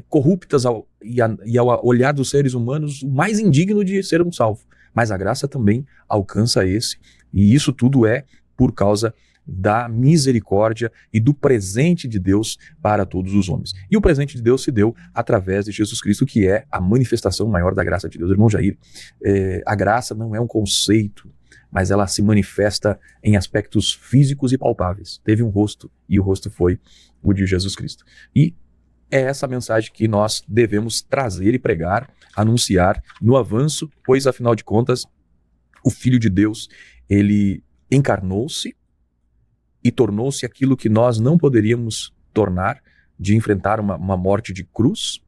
corruptas e ao olhar dos seres humanos, o mais indigno de ser um salvo. Mas a graça também alcança esse, e isso tudo é por causa da misericórdia e do presente de Deus para todos os homens. E o presente de Deus se deu através de Jesus Cristo, que é a manifestação maior da graça de Deus. Irmão Jair, a graça não é um conceito, mas ela se manifesta em aspectos físicos e palpáveis. Teve um rosto, e o rosto foi o de Jesus Cristo. E é essa mensagem que nós devemos trazer e pregar, anunciar no avanço, pois afinal de contas, o Filho de Deus, ele encarnou-se e tornou-se aquilo que nós não poderíamos tornar, de enfrentar uma morte de cruz,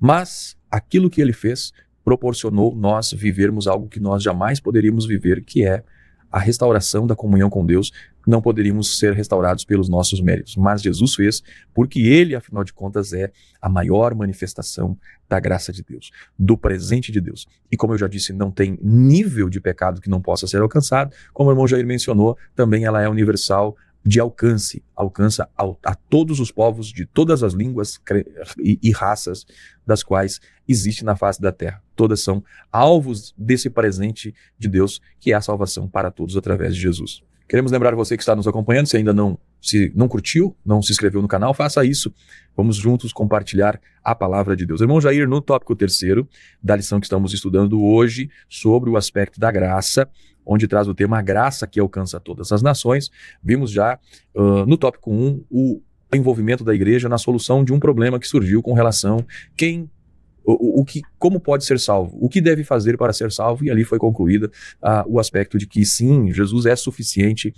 mas aquilo que ele fez proporcionou nós vivermos algo que nós jamais poderíamos viver, que é a restauração da comunhão com Deus. Não poderíamos ser restaurados pelos nossos méritos, mas Jesus fez porque ele, afinal de contas, é a maior manifestação da graça de Deus, do presente de Deus. E como eu já disse, não tem nível de pecado que não possa ser alcançado. Como o irmão Jair mencionou, também ela é universal de alcance, alcança a todos os povos de todas as línguas e raças das quais existe na face da terra. Todas são alvos desse presente de Deus, que é a salvação para todos através de Jesus. Queremos lembrar você que está nos acompanhando, se ainda não curtiu, não se inscreveu no canal, faça isso. Vamos juntos compartilhar a palavra de Deus. Irmão Jair, no tópico 3º da lição que estamos estudando hoje, sobre o aspecto da graça, onde traz o tema a graça que alcança todas as nações, vimos já no tópico 1 o envolvimento da igreja na solução de um problema que surgiu com relação como pode ser salvo, o que deve fazer para ser salvo, e ali foi concluída o aspecto de que sim, Jesus é suficiente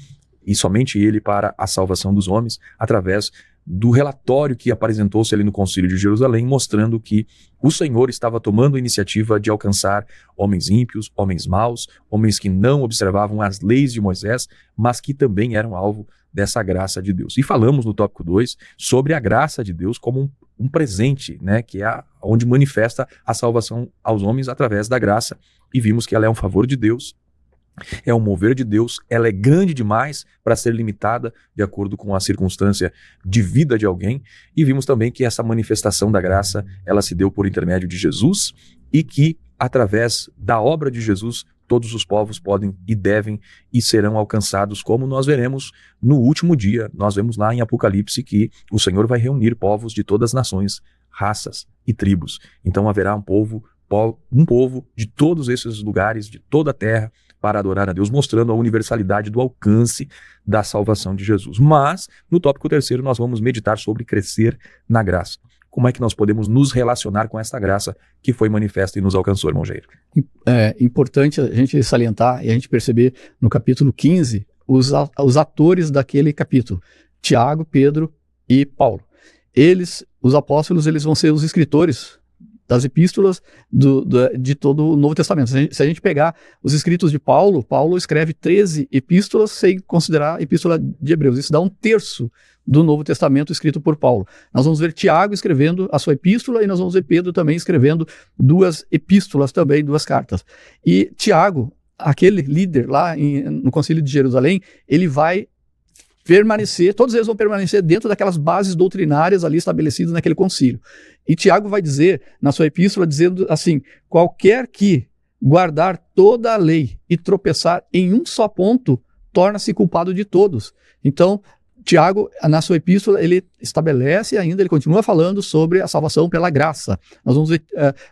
e somente ele para a salvação dos homens, através do relatório que apresentou-se ali no Concílio de Jerusalém, mostrando que o Senhor estava tomando a iniciativa de alcançar homens ímpios, homens maus, homens que não observavam as leis de Moisés, mas que também eram alvo dessa graça de Deus. E falamos no tópico 2 sobre a graça de Deus como um presente, né, que é onde manifesta a salvação aos homens através da graça, e vimos que ela é um favor de Deus, é um mover de Deus, ela é grande demais para ser limitada de acordo com a circunstância de vida de alguém, e vimos também que essa manifestação da graça, ela se deu por intermédio de Jesus, e que através da obra de Jesus, todos os povos podem e devem e serão alcançados, como nós veremos no último dia. Nós vemos lá em Apocalipse que o Senhor vai reunir povos de todas as nações, raças e tribos. Então haverá um povo de todos esses lugares, de toda a terra, para adorar a Deus, mostrando a universalidade do alcance da salvação de Jesus. Mas, no tópico terceiro, nós vamos meditar sobre crescer na graça. Como é que nós podemos nos relacionar com essa graça que foi manifesta e nos alcançou, irmão Jair? É importante a gente salientar e a gente perceber no capítulo 15 os atores daquele capítulo, Tiago, Pedro e Paulo. Eles, os apóstolos, eles vão ser os escritores das epístolas de todo o Novo Testamento. Se a gente pegar os escritos de Paulo, Paulo escreve 13 epístolas sem considerar a epístola de Hebreus. Isso dá 1/3 do Novo Testamento escrito por Paulo. Nós vamos ver Tiago escrevendo a sua epístola e nós vamos ver Pedro também escrevendo 2 epístolas também, 2 cartas. E Tiago, aquele líder lá no Concílio de Jerusalém, ele vai permanecer, todos eles vão permanecer dentro daquelas bases doutrinárias ali estabelecidas naquele concílio. E Tiago vai dizer, na sua epístola, dizendo assim: qualquer que guardar toda a lei e tropeçar em um só ponto, torna-se culpado de todos. Então, Tiago, na sua epístola, ele estabelece ainda, ele continua falando sobre a salvação pela graça. Nós vamos ver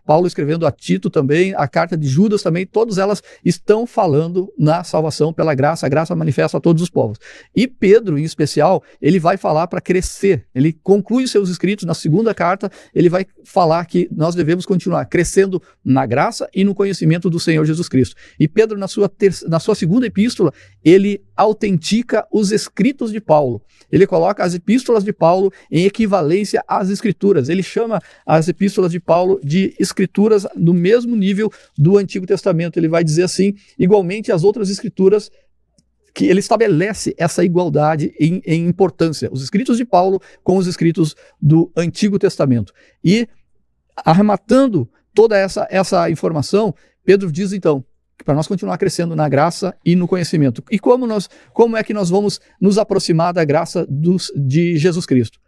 Paulo escrevendo a Tito também, a carta de Judas também, todas elas estão falando na salvação pela graça, a graça manifesta a todos os povos. E Pedro, em especial, ele vai falar para crescer, ele conclui os seus escritos na segunda carta, ele vai falar que nós devemos continuar crescendo na graça e no conhecimento do Senhor Jesus Cristo. E Pedro, na sua segunda epístola, ele autentica os escritos de Paulo. Ele coloca as epístolas de Paulo em equivalência às escrituras. Ele chama as epístolas de Paulo de escrituras do mesmo nível do Antigo Testamento. Ele vai dizer assim, igualmente as outras escrituras, que ele estabelece essa igualdade em importância. Os escritos de Paulo com os escritos do Antigo Testamento. E arrematando toda essa informação, Pedro diz então, para nós continuar crescendo na graça e no conhecimento. E como é que nós vamos nos aproximar da graça de Jesus Cristo?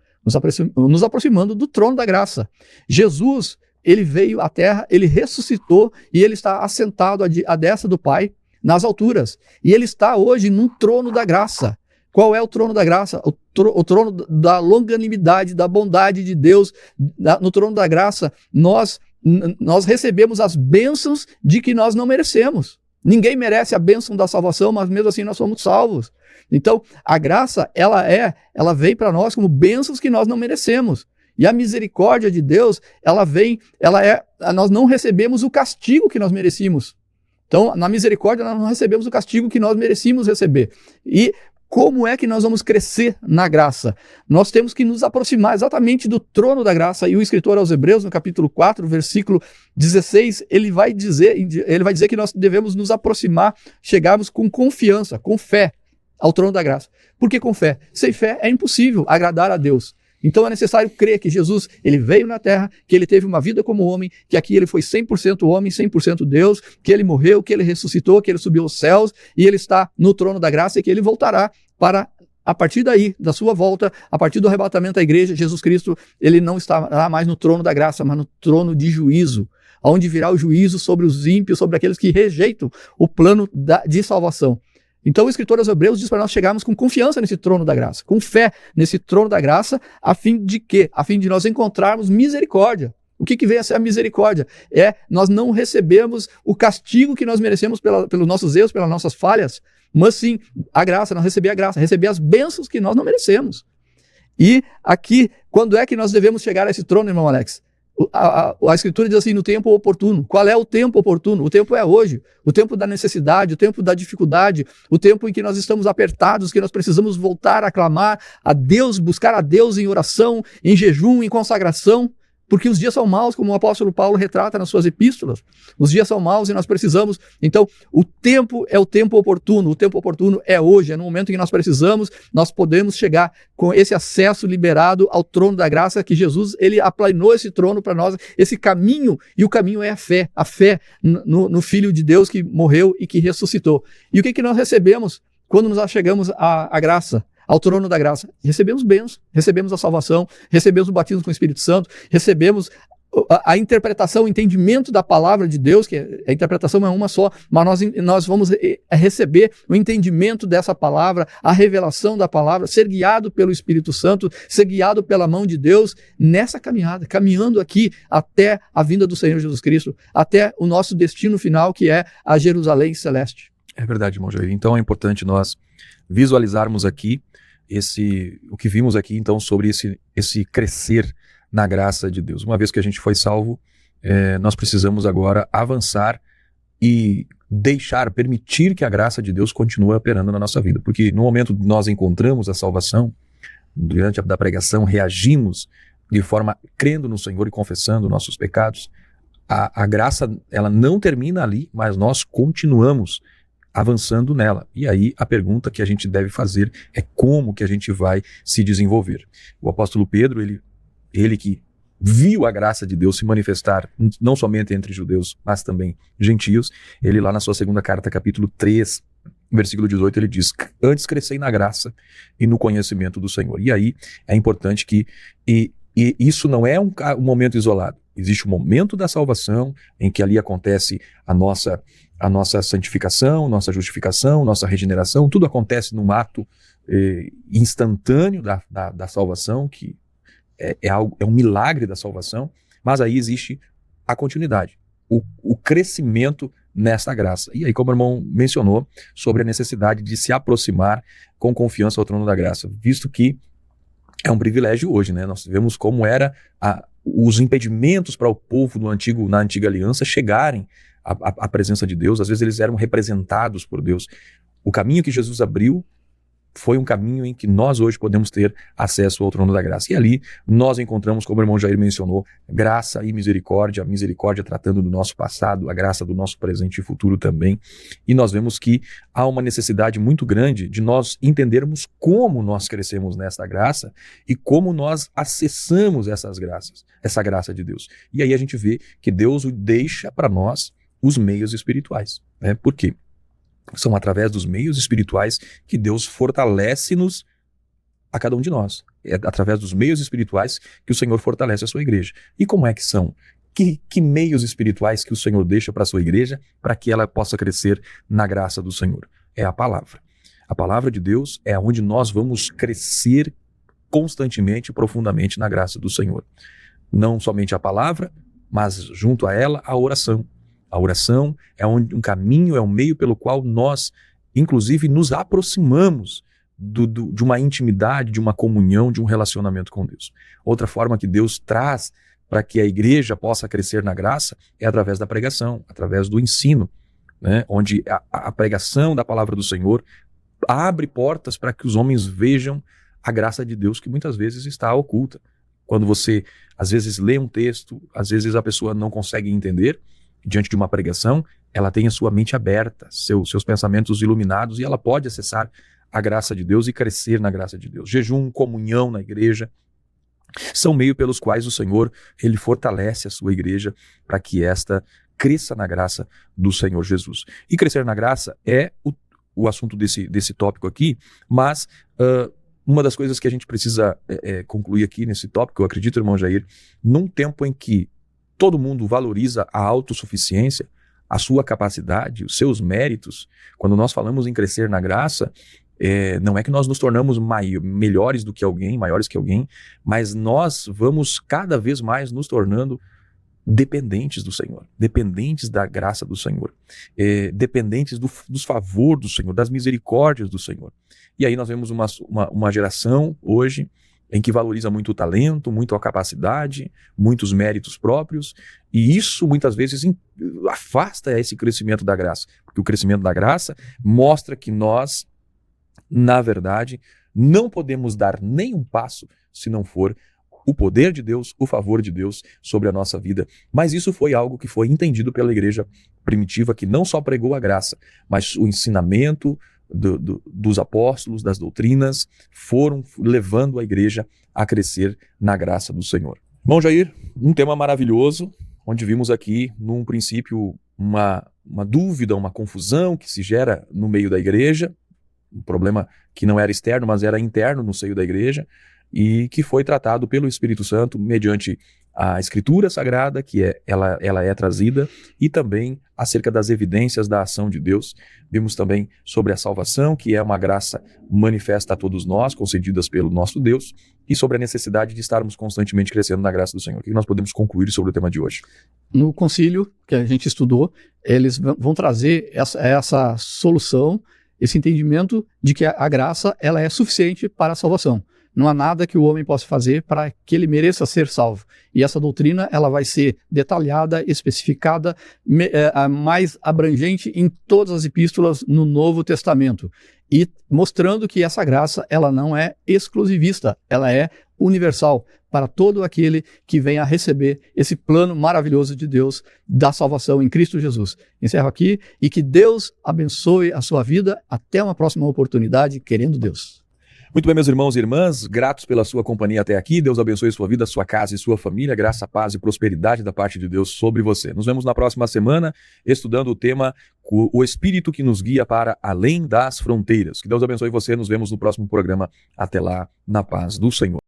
Nos aproximando do trono da graça. Jesus, ele veio à terra, ele ressuscitou e ele está assentado à destra do Pai nas alturas. E ele está hoje num trono da graça. Qual é o trono da graça? O trono da longanimidade, da bondade de Deus. No trono da graça, nós recebemos as bênçãos de que nós não merecemos. Ninguém merece a bênção da salvação, mas mesmo assim nós somos salvos. Então, a graça, ela vem para nós como bênçãos que nós não merecemos. E a misericórdia de Deus, nós não recebemos o castigo que nós merecíamos. Então, na misericórdia, nós não recebemos o castigo que nós merecíamos receber. E como é que nós vamos crescer na graça? Nós temos que nos aproximar exatamente do trono da graça. E o escritor aos Hebreus, no capítulo 4, versículo 16, ele vai dizer que nós devemos nos aproximar, chegarmos com confiança, com fé ao trono da graça. Por que com fé? Sem fé é impossível agradar a Deus. Então é necessário crer que Jesus, ele veio na terra, que ele teve uma vida como homem, que aqui ele foi 100% homem, 100% Deus, que ele morreu, que ele ressuscitou, que ele subiu aos céus e ele está no trono da graça e que ele voltará para, a partir daí, da sua volta, a partir do arrebatamento da igreja, Jesus Cristo, ele não estará mais no trono da graça, mas no trono de juízo, onde virá o juízo sobre os ímpios, sobre aqueles que rejeitam o plano de salvação. Então o escritor aos Hebreus diz para nós chegarmos com confiança nesse trono da graça, com fé nesse trono da graça, a fim de quê? A fim de nós encontrarmos misericórdia. O que vem a ser a misericórdia? Nós não recebemos o castigo que nós merecemos pelos nossos erros, pelas nossas falhas, mas sim a graça, nós receber a graça, receber as bênçãos que nós não merecemos. E aqui, quando é que nós devemos chegar a esse trono, irmão Alex? A Escritura diz assim, no tempo oportuno. Qual é o tempo oportuno? O tempo é hoje. O tempo da necessidade, o tempo da dificuldade, o tempo em que nós estamos apertados, que nós precisamos voltar a clamar a Deus, buscar a Deus em oração, em jejum, em consagração, porque os dias são maus, como o apóstolo Paulo retrata nas suas epístolas. Os dias são maus e nós precisamos. Então, o tempo é o tempo oportuno é hoje, é no momento em que nós precisamos, nós podemos chegar com esse acesso liberado ao trono da graça, que Jesus, ele aplanou esse trono para nós, esse caminho, e o caminho é a fé no Filho de Deus que morreu e que ressuscitou. E o que nós recebemos quando nós chegamos à graça? Ao trono da graça, recebemos bênçãos, recebemos a salvação, recebemos o batismo com o Espírito Santo, recebemos a interpretação, o entendimento da palavra de Deus, que a interpretação é uma só, mas nós vamos receber o entendimento dessa palavra, a revelação da palavra, ser guiado pelo Espírito Santo, ser guiado pela mão de Deus nessa caminhada, caminhando aqui até a vinda do Senhor Jesus Cristo, até o nosso destino final, que é a Jerusalém celeste. É verdade, irmão Jair. Então é importante nós visualizarmos aqui o que vimos aqui então sobre esse crescer na graça de Deus. Uma vez que a gente foi salvo, nós precisamos agora avançar e permitir que a graça de Deus continue operando na nossa vida. Porque no momento que nós encontramos a salvação, diante da pregação, reagimos de forma crendo no Senhor e confessando nossos pecados, a graça ela não termina ali, mas nós continuamos avançando nela. E aí a pergunta que a gente deve fazer é como que a gente vai se desenvolver. O apóstolo Pedro, ele que viu a graça de Deus se manifestar não somente entre judeus, mas também gentios, ele lá na sua segunda carta, capítulo 3, versículo 18, ele diz: antes crescei na graça e no conhecimento do Senhor. E aí é importante que e isso não é um momento isolado. Existe o momento da salvação, em que ali acontece a nossa santificação, nossa justificação, nossa regeneração, tudo acontece num ato instantâneo da salvação, que é um milagre da salvação, mas aí existe a continuidade, o crescimento nessa graça. E aí, como o irmão mencionou, sobre a necessidade de se aproximar com confiança ao trono da graça, visto que é um privilégio hoje, né? Nós vemos como era os impedimentos para o povo na antiga aliança chegarem à presença de Deus. Às vezes eles eram representados por Deus. O caminho que Jesus abriu foi um caminho em que nós hoje podemos ter acesso ao trono da graça. E ali nós encontramos, como o irmão Jair mencionou, graça e misericórdia, a misericórdia tratando do nosso passado, a graça do nosso presente e futuro também. E nós vemos que há uma necessidade muito grande de nós entendermos como nós crescemos nessa graça e como nós acessamos essa graça de Deus. E aí a gente vê que Deus deixa para nós os meios espirituais, né? Por quê? São através dos meios espirituais que Deus fortalece-nos a cada um de nós. É através dos meios espirituais que o Senhor fortalece a sua igreja. E como é que são? Que meios espirituais que o Senhor deixa para a sua igreja para que ela possa crescer na graça do Senhor? É a palavra. A palavra de Deus é onde nós vamos crescer constantemente e profundamente na graça do Senhor. Não somente a palavra, mas junto a ela a oração. A oração é um caminho, é um meio pelo qual nós, inclusive, nos aproximamos de uma intimidade, de uma comunhão, de um relacionamento com Deus. Outra forma que Deus traz para que a igreja possa crescer na graça é através da pregação, através do ensino, né? Onde a pregação da palavra do Senhor abre portas para que os homens vejam a graça de Deus que muitas vezes está oculta. Quando você, às vezes, lê um texto, às vezes a pessoa não consegue entender, diante de uma pregação, ela tem a sua mente aberta, seus pensamentos iluminados, e ela pode acessar a graça de Deus e crescer na graça de Deus. Jejum, comunhão na igreja, são meio pelos quais o Senhor ele fortalece a sua igreja para que esta cresça na graça do Senhor Jesus. E crescer na graça é o assunto desse tópico aqui, mas uma das coisas que a gente precisa concluir aqui nesse tópico, eu acredito, irmão Jair, num tempo em que todo mundo valoriza a autossuficiência, a sua capacidade, os seus méritos. Quando nós falamos em crescer na graça, não é que nós nos tornamos melhores do que alguém, maiores que alguém, mas nós vamos cada vez mais nos tornando dependentes do Senhor, dependentes da graça do Senhor, dependentes dos favores do Senhor, das misericórdias do Senhor. E aí nós vemos uma geração hoje em que valoriza muito o talento, muito a capacidade, muitos méritos próprios, e isso muitas vezes afasta esse crescimento da graça, porque o crescimento da graça mostra que nós, na verdade, não podemos dar nem um passo se não for o poder de Deus, o favor de Deus sobre a nossa vida. Mas isso foi algo que foi entendido pela igreja primitiva, que não só pregou a graça, mas o ensinamento dos apóstolos, das doutrinas, foram levando a igreja a crescer na graça do Senhor. Bom, Jair, um tema maravilhoso, onde vimos aqui, num princípio, uma dúvida, uma confusão que se gera no meio da igreja, um problema que não era externo, mas era interno no seio da igreja, e que foi tratado pelo Espírito Santo mediante a Escritura Sagrada, ela é trazida, e também acerca das evidências da ação de Deus. Vimos também sobre a salvação, que é uma graça manifesta a todos nós, concedidas pelo nosso Deus, e sobre a necessidade de estarmos constantemente crescendo na graça do Senhor. O que nós podemos concluir sobre o tema de hoje? No concílio que a gente estudou, eles vão trazer essa solução, esse entendimento de que a graça ela é suficiente para a salvação. Não há nada que o homem possa fazer para que ele mereça ser salvo. E essa doutrina ela vai ser detalhada, especificada, mais abrangente em todas as epístolas no Novo Testamento. E mostrando que essa graça ela não é exclusivista, ela é universal para todo aquele que venha a receber esse plano maravilhoso de Deus da salvação em Cristo Jesus. Encerro aqui e que Deus abençoe a sua vida. Até uma próxima oportunidade, querendo Deus. Muito bem, meus irmãos e irmãs, gratos pela sua companhia até aqui. Deus abençoe sua vida, sua casa e sua família. Graça, paz e prosperidade da parte de Deus sobre você. Nos vemos na próxima semana, estudando o tema O Espírito que nos guia para além das fronteiras. Que Deus abençoe você. Nos vemos no próximo programa. Até lá, na paz do Senhor.